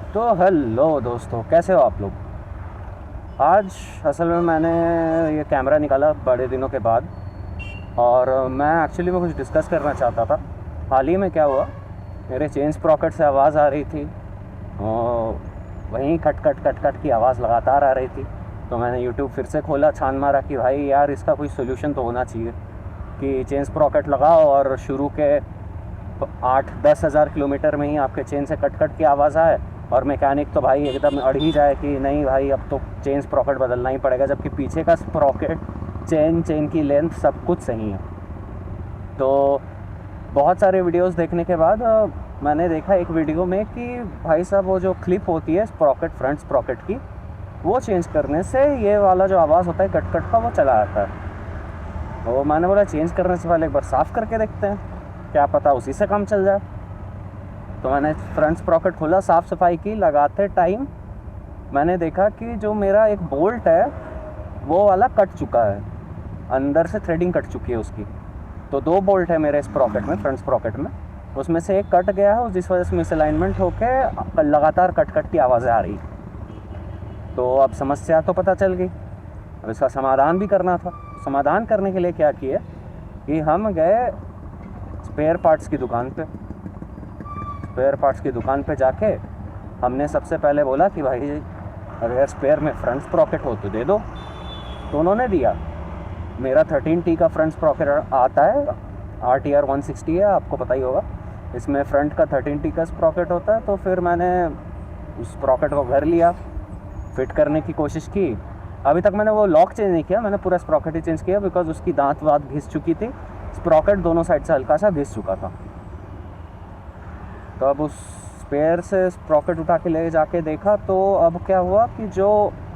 तो हेलो दोस्तों, कैसे हो आप लोग। आज असल में मैंने ये कैमरा निकाला बड़े दिनों के बाद, और मैं एक्चुअली में कुछ डिस्कस करना चाहता था। हाल ही में क्या हुआ, मेरे चेन स्प्रॉकेट से आवाज़ आ रही थी और वहीं खट खट खट खट की आवाज़ लगातार आ रही थी। तो मैंने यूट्यूब फिर से खोला, छान मारा कि भाई यार इसका कोई सोल्यूशन तो होना चाहिए कि चेन स्प्रॉकेट लगाओ और शुरू के 8-10 हज़ार किलोमीटर में ही आपके चेन से कट कट की आवाज़ आए, और मैकेनिक तो भाई एकदम अड़ ही जाए कि नहीं भाई अब तो चेन स्प्रॉकेट बदलना ही पड़ेगा, जबकि पीछे का स्प्रॉकेट, चेन की लेंथ सब कुछ सही है। तो बहुत सारे वीडियोस देखने के बाद मैंने देखा एक वीडियो में कि भाई साहब वो जो क्लिप होती है स्प्रॉकेट, फ्रंट स्प्रॉकेट की, वो चेंज करने से ये वाला जो आवाज़ होता है कट कट का वो चला आता है। तो मैंने बोला चेंज करने से पहले एक बार साफ़ करके देखते हैं, क्या पता उसी से काम चल जाए। तो मैंने फ्रंट स्प्रॉकेट खोला, साफ़ सफाई की। लगाते टाइम मैंने देखा कि जो मेरा एक बोल्ट है वो वाला कट चुका है, अंदर से थ्रेडिंग कट चुकी है उसकी। तो 2 बोल्ट है मेरे स्प्रॉकेट में, फ्रंट स्प्रॉकेट में, उसमें से एक कट गया है, जिस वजह से मिसअलाइनमेंट होकर लगातार कट कट की आवाज़ें आ रही। तो अब समस्या तो पता चल गई, अब इसका समाधान भी करना था। समाधान करने के लिए क्या किए कि हम गए स्पेयर पार्ट्स की दुकान पे। स्पेयर पार्ट्स की दुकान पे जाके हमने सबसे पहले बोला कि भाई अगर स्पेयर में फ्रंट स्प्रॉकेट हो तो दे दो। तो उन्होंने दिया। मेरा 13T का फ्रंट स्प्रॉकेट आता है, RTR 160 है, आपको पता ही होगा। इसमें फ्रंट का 13T का स्प्रॉकेट होता है। तो फिर मैंने उस स्प्रॉकेट को घर लिया, फिट करने की कोशिश की। अभी तक मैंने वो लॉक चेंज नहीं किया, मैंने पूरा स्प्रॉकेट ही चेंज किया, बिकॉज उसकी दांत वात घिस चुकी थी, स्प्रॉकेट दोनों साइड से हल्का सा घिस चुका था। तो अब उस स्पेयर से स्प्रॉकेट उठा के ले जाके देखा, तो अब क्या हुआ कि जो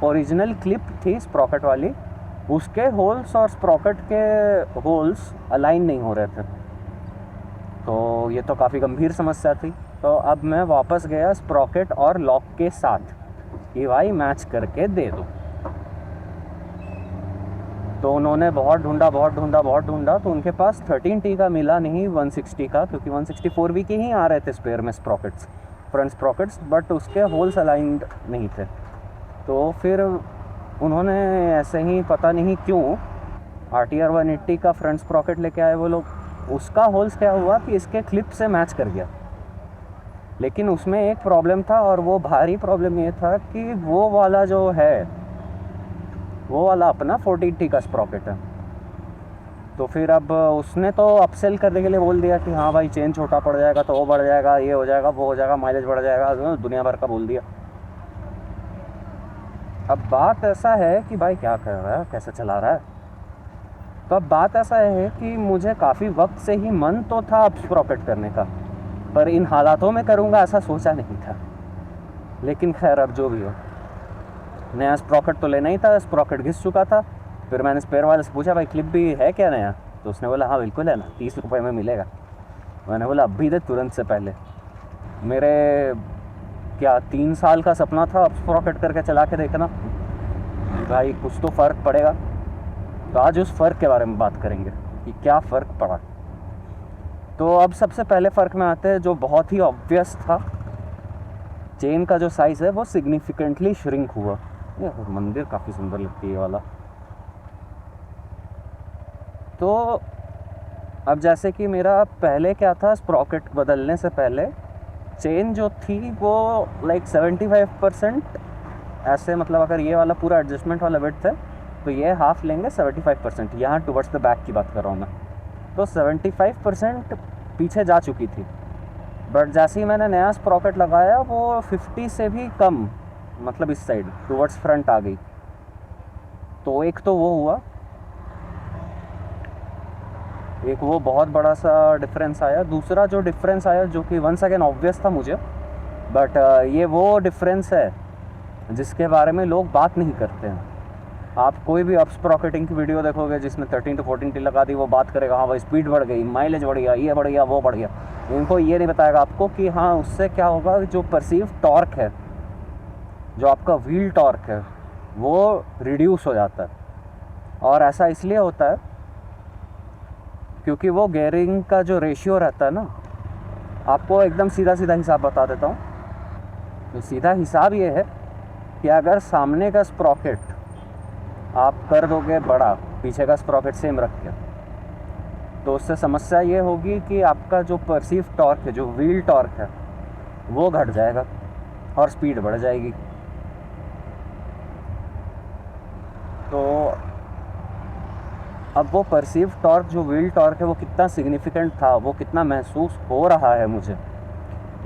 ओरिजिनल क्लिप थी स्प्रॉकेट वाली, उसके होल्स और स्प्रॉकेट के होल्स अलाइन नहीं हो रहे थे। तो ये तो काफ़ी गंभीर समस्या थी। तो अब मैं वापस गया स्प्रॉकेट और लॉक के साथ कि भाई मैच करके दे दो। तो उन्होंने बहुत ढूंढा, तो उनके पास 13T का मिला नहीं, 160 का, क्योंकि 164V के ही आ रहे थे स्पेयर में स्प्रॉकेट्स, फ्रंट स्प्रॉकेट्स, बट उसके होल्स अलाइंड नहीं थे। तो फिर उन्होंने ऐसे ही पता नहीं क्यों RTR 180 का फ्रंट स्प्रॉकेट लेके आए वो लोग। उसका होल्स क्या हुआ कि इसके क्लिप से मैच कर गया, लेकिन उसमें एक प्रॉब्लम था, और वो भारी प्रॉब्लम ये था कि वो वाला जो है वो वाला अपना 14T का स्प्रॉकेट है। तो फिर अब उसने तो अपसेल करने के लिए बोल दिया कि हाँ भाई चेन छोटा पड़ जाएगा तो वो बढ़ जाएगा, ये हो जाएगा, वो हो जाएगा, माइलेज बढ़ जाएगा, दुनिया भर का बोल दिया। अब बात ऐसा है कि भाई क्या कर रहा है, कैसे चला रहा है। तो अब बात ऐसा है कि मुझे काफ़ी वक्त से ही मन तो था अब स्प्रॉकेट करने का, पर इन हालातों में करूँगा ऐसा सोचा नहीं था। लेकिन खैर अब जो भी हो, नया स्प्रॉकेट तो लेना ही था, स्प्रॉकेट घिस चुका था। फिर मैंने स्पेयर वाले से पूछा भाई क्लिप भी है क्या नया, तो उसने बोला हाँ बिल्कुल है ना, 30 रुपये में मिलेगा। मैंने बोला अभी दे, तुरंत से पहले। मेरे क्या 3 साल का सपना था अब स्प्रॉकेट करके चला के देखना, भाई कुछ तो फ़र्क पड़ेगा। तो आज उस फ़र्क के बारे में बात करेंगे कि क्या फ़र्क पड़ा। तो अब सबसे पहले फ़र्क में आते हैं जो बहुत ही ऑब्वियस था, चेन का जो साइज़ है वो सिग्निफिकेंटली श्रिंक हुआ। ये मंदिर काफ़ी सुंदर लगती है ये वाला। तो अब जैसे कि मेरा पहले क्या था, स्प्रॉकेट बदलने से पहले चेन जो थी वो लाइक 75% ऐसे, मतलब अगर ये वाला पूरा एडजस्टमेंट वाला विड्थ है तो ये हाफ लेंगे 75%, यहाँ टुवर्ड्स द बैक की बात कर रहा हूँ मैं। तो 75% पीछे जा चुकी थी, बट जैसे ही मैंने नया स्प्रॉकेट लगाया वो 50 से भी कम, मतलब इस साइड टुवर्ड्स फ्रंट आ गई। तो एक तो वो हुआ, एक वो बहुत बड़ा सा डिफरेंस आया। दूसरा जो डिफरेंस आया, जो कि वंस अगेन ऑब्वियस था मुझे, बट ये वो डिफरेंस है जिसके बारे में लोग बात नहीं करते हैं। आप कोई भी अप स्प्रॉकेटिंग की वीडियो देखोगे जिसने 13 to 14T लगा दी, वो बात करेगा हाँ भाई स्पीड बढ़ गई, माइलेज बढ़ गया, ये बढ़ गया, वो बढ़ गया। इनको ये नहीं बताएगा आपको कि हाँ उससे क्या होगा, जो परसीव टॉर्क है, जो आपका व्हील टॉर्क है, वो रिड्यूस हो जाता है। और ऐसा इसलिए होता है क्योंकि वो गेयरिंग का जो रेशियो रहता है ना, आपको एकदम सीधा सीधा हिसाब बता देता हूँ। तो सीधा हिसाब ये है कि अगर सामने का स्प्रॉकेट आप कर दोगे बड़ा, पीछे का स्प्रॉकेट सेम रख के, तो उससे समस्या ये होगी कि आपका जो परसीव टॉर्क है, जो व्हील टॉर्क है, वो घट जाएगा और स्पीड बढ़ जाएगी। तो अब वो परसीव टॉर्क, जो व्हील टॉर्क है, वो कितना सिग्निफिकेंट था, वो कितना महसूस हो रहा है मुझे,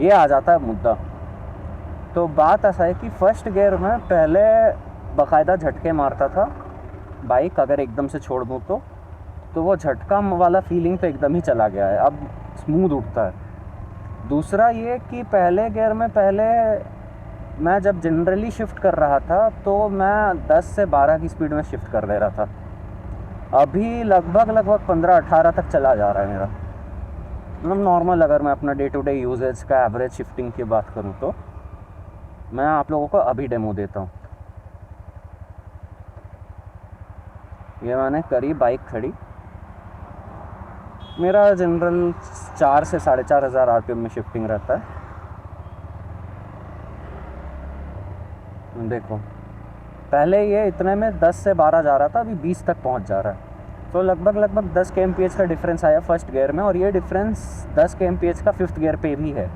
ये आ जाता है मुद्दा। तो बात ऐसा है कि फर्स्ट गियर में पहले बाकायदा झटके मारता था बाइक, अगर एकदम से छोड़ दूँ तो वो झटका वाला फीलिंग तो एकदम ही चला गया है, अब स्मूथ उठता है। दूसरा ये कि पहले गियर में मैं जब जनरली शिफ्ट कर रहा था तो मैं 10 से 12 की स्पीड में शिफ्ट कर दे रहा था, अभी लगभग 15-18 तक चला जा रहा है मेरा। मतलब नॉर्मल, अगर मैं अपना डे टू डे यूजेज का एवरेज शिफ्टिंग की बात करूँ तो मैं आप लोगों को अभी डेमो देता हूँ। ये मैंने करी, बाइक खड़ी, मेरा जनरल 4 से 4,500 आरपीएम में शिफ्टिंग रहता है। देखो पहले ये इतने में 10 से 12 जा रहा था, अभी 20 तक पहुंच जा रहा है। तो लगभग 10 kmph का डिफरेंस आया फर्स्ट गियर में, और ये डिफरेंस 10 kmph का फिफ्थ गियर पे भी है।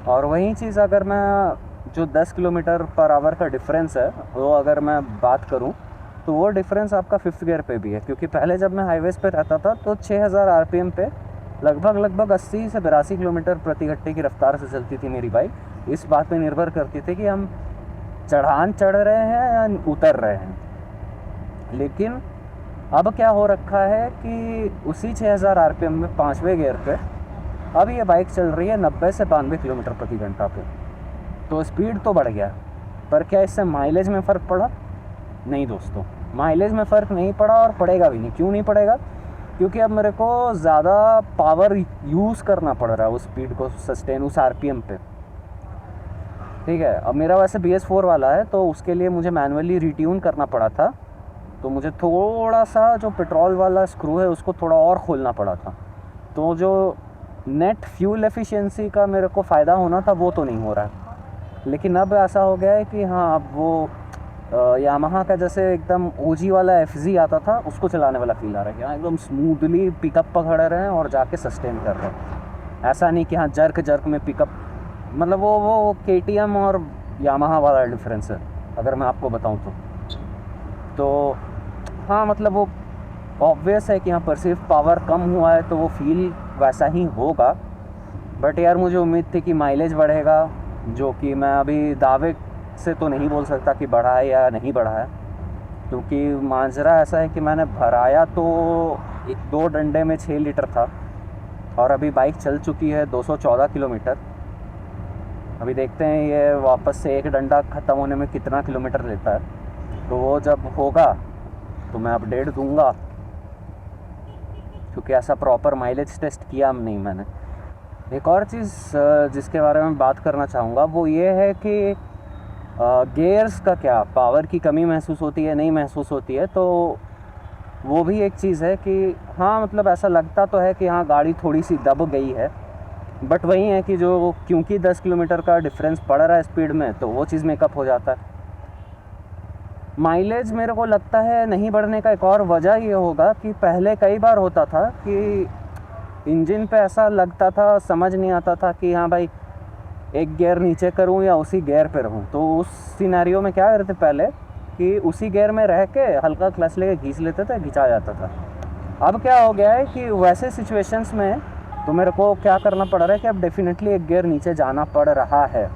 और वही चीज़ अगर मैं जो 10 किलोमीटर पर आवर का डिफरेंस है, वो अगर मैं बात करूं तो वो डिफरेंस आपका फिफ्थ गियर पे भी है। क्योंकि पहले जब मैं हाईवेज़ पे रहता था तो 6000 आरपीएम पे लगभग 80 से 82 किलोमीटर प्रति घंटे की रफ्तार से चलती थी मेरी बाइक। इस बात पे निर्भर करती थी कि हम चढ़ान चढ़ रहे हैं या उतर रहे हैं। लेकिन अब क्या हो रखा है कि उसी 6000 आरपीएम में 5वें गियर पे अब ये बाइक चल रही है 90 से 92 किलोमीटर प्रति घंटा पे। तो स्पीड तो बढ़ गया, पर क्या इससे माइलेज में फ़र्क पड़ा? नहीं दोस्तों, माइलेज में फ़र्क नहीं पड़ा और पड़ेगा भी नहीं। क्यों नहीं पड़ेगा? क्योंकि अब मेरे को ज़्यादा पावर यूज़ करना पड़ रहा है उस स्पीड को सस्टेन, उस आरपीएम पे। ठीक है, अब मेरा वैसे BS4 वाला है तो उसके लिए मुझे मैनुअली रिट्यून करना पड़ा था, तो मुझे थोड़ा सा जो पेट्रोल वाला स्क्रू है उसको थोड़ा और खोलना पड़ा था। तो जो नेट फ्यूल एफिशिएंसी का मेरे को फ़ायदा होना था वो तो नहीं हो रहा है। लेकिन अब ऐसा हो गया है कि हाँ, अब वो यामाहा का जैसे एकदम OG वाला FZ आता था, उसको चलाने वाला फील आ रहा है कि हाँ एकदम स्मूथली पिकअप पकड़ रहे हैं और जाके सस्टेन कर रहे हैं। ऐसा नहीं कि हाँ जर्क में पिकअप, मतलब वो KTM और यामाहा वाला डिफरेंस है अगर मैं आपको बताऊँ तो हाँ, मतलब वो ऑब्वियस है कि हाँ परसीव पावर कम हुआ है तो वो फील वैसा ही होगा। बट यार मुझे उम्मीद थी कि माइलेज बढ़ेगा, जो कि मैं अभी दावे से तो नहीं बोल सकता कि बढ़ा है या नहीं बढ़ा है, क्योंकि मांजरा ऐसा है कि मैंने भराया तो 2 डंडे में 6 लीटर था और अभी बाइक चल चुकी है 214 किलोमीटर। अभी देखते हैं ये वापस से एक डंडा ख़त्म होने में कितना किलोमीटर लेता है, तो वो जब होगा तो मैं अपडेट दूंगा, क्योंकि ऐसा प्रॉपर माइलेज टेस्ट किया नहीं मैंने। एक और चीज़ जिसके बारे में बात करना चाहूँगा वो ये है कि गियर्स का क्या, पावर की कमी महसूस होती है, नहीं महसूस होती है? तो वो भी एक चीज़ है कि हाँ, मतलब ऐसा लगता तो है कि हाँ गाड़ी थोड़ी सी दब गई है, बट वही है कि जो क्योंकि 10 किलोमीटर का डिफरेंस पड़ रहा है स्पीड में, तो वो चीज़ मेकअप हो जाता है। माइलेज मेरे को लगता है नहीं बढ़ने का एक और वजह ये होगा कि पहले कई बार होता था कि इंजन पे ऐसा लगता था, समझ नहीं आता था कि हाँ भाई एक गियर नीचे करूँ या उसी गियर पे रहूँ। तो उस सिनेरियो में क्या करते पहले कि उसी गियर में रह के हल्का क्लच लेके घींच लेते थे, घिंचा जाता था। अब क्या हो गया है कि वैसे सिचुएशंस में तो मेरे को क्या करना पड़ रहा है कि अब डेफिनेटली एक गियर नीचे जाना पड़ रहा है।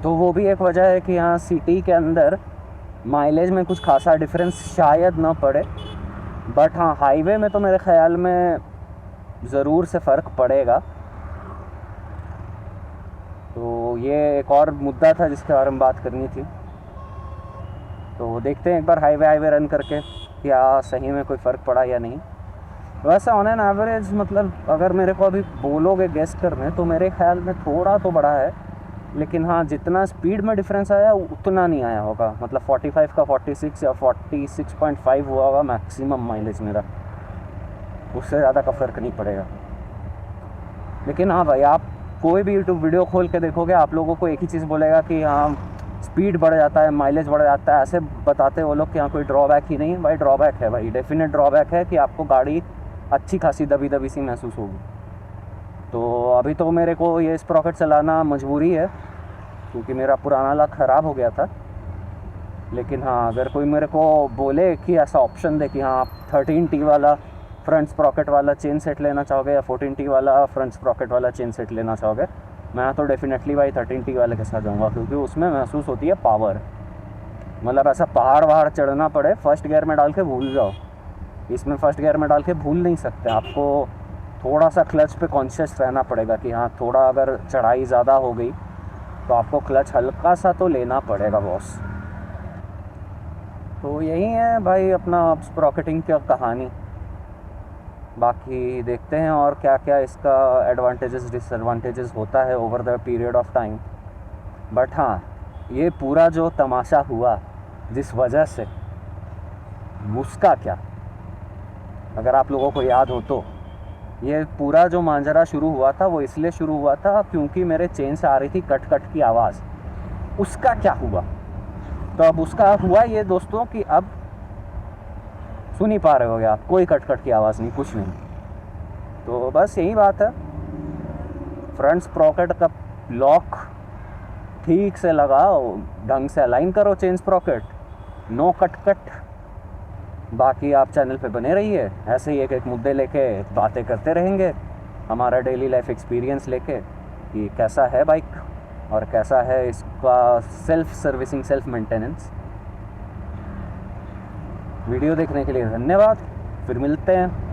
तो वो भी एक वजह है कि यहाँ सिटी के अंदर माइलेज में कुछ खासा डिफरेंस शायद ना पड़े, बट हाँ हाईवे में तो मेरे ख्याल में ज़रूर से फ़र्क पड़ेगा। तो ये एक और मुद्दा था जिसके बारे में बात करनी थी। तो देखते हैं एक बार हाईवे रन करके क्या सही में कोई फ़र्क पड़ा या नहीं। वैसे ऑन एन एवरेज, मतलब अगर मेरे को अभी बोलोगे गेस करने, तो मेरे ख्याल में थोड़ा तो बढ़ा है, लेकिन हाँ जितना स्पीड में डिफरेंस आया उतना नहीं आया होगा। मतलब 45 का 46 या 46.5 हुआ होगा मैक्सिमम माइलेज मेरा, उससे ज़्यादा का फ़र्क नहीं पड़ेगा। लेकिन हाँ भाई, आप कोई भी यूट्यूब वीडियो खोल के देखोगे आप लोगों को एक ही चीज़ बोलेगा कि हाँ स्पीड बढ़ जाता है, माइलेज बढ़ जाता है, ऐसे बताते वो लोग कि हाँ कोई ड्रॉबैक ही नहीं है। भाई ड्रॉबैक है भाई, डेफिनेट ड्रॉबैक है कि आपको गाड़ी अच्छी खासी दबी दबी सी महसूस होगी। तो अभी तो मेरे को ये स्प्रॉकेट चलाना मजबूरी है क्योंकि मेरा पुराना लाख ख़राब हो गया था। लेकिन हाँ अगर कोई मेरे को बोले कि ऐसा ऑप्शन दे कि हाँ आप 13T वाला फ्रंट स्प्रॉकेट वाला चेन सेट लेना चाहोगे या 14T वाला फ्रंट स्प्रॉकेट वाला चेन सेट लेना चाहोगे, मैं तो डेफिनेटली भाई 13T वाले के साथ जाऊँगा क्योंकि उसमें महसूस होती है पावर। मतलब ऐसा पहाड़ वहाड़ चढ़ना पड़े फर्स्ट गियर में डाल के भूल जाओ। इसमें फर्स्ट गियर में डाल के भूल नहीं सकते, आपको थोड़ा सा क्लच पे कॉन्शियस रहना पड़ेगा कि हाँ थोड़ा अगर चढ़ाई ज़्यादा हो गई तो आपको क्लच हल्का सा तो लेना पड़ेगा बॉस। तो यही है भाई अपना स्प्रॉकेटिंग की कहानी। बाकी देखते हैं और क्या क्या इसका एडवांटेजेस डिसएडवांटेजेस होता है over the period of time. But हाँ ये पूरा जो तमाशा हुआ जिस वजह से, उसका क्या, अगर आप लोगों को याद हो तो ये पूरा जो मांजरा शुरू हुआ था वो इसलिए शुरू हुआ था क्योंकि मेरे चेन से आ रही थी कट कट की आवाज़। उसका क्या हुआ? तो अब उसका हुआ ये दोस्तों कि अब सुन ही पा रहे होगे आप, कोई कट कट की आवाज़ नहीं, कुछ नहीं। तो बस यही बात है, फ्रंट स्प्रॉकेट का लॉक ठीक से लगाओ, ढंग से अलाइन करो chain sprocket, no cut cut. बाकी आप चैनल पे बने रहिए, ऐसे ही एक एक मुद्दे लेके बातें करते रहेंगे, हमारा डेली लाइफ एक्सपीरियंस लेके कि कैसा है बाइक और कैसा है इसका self servicing, self maintenance. Video देखने के लिए धन्यवाद, फिर मिलते हैं।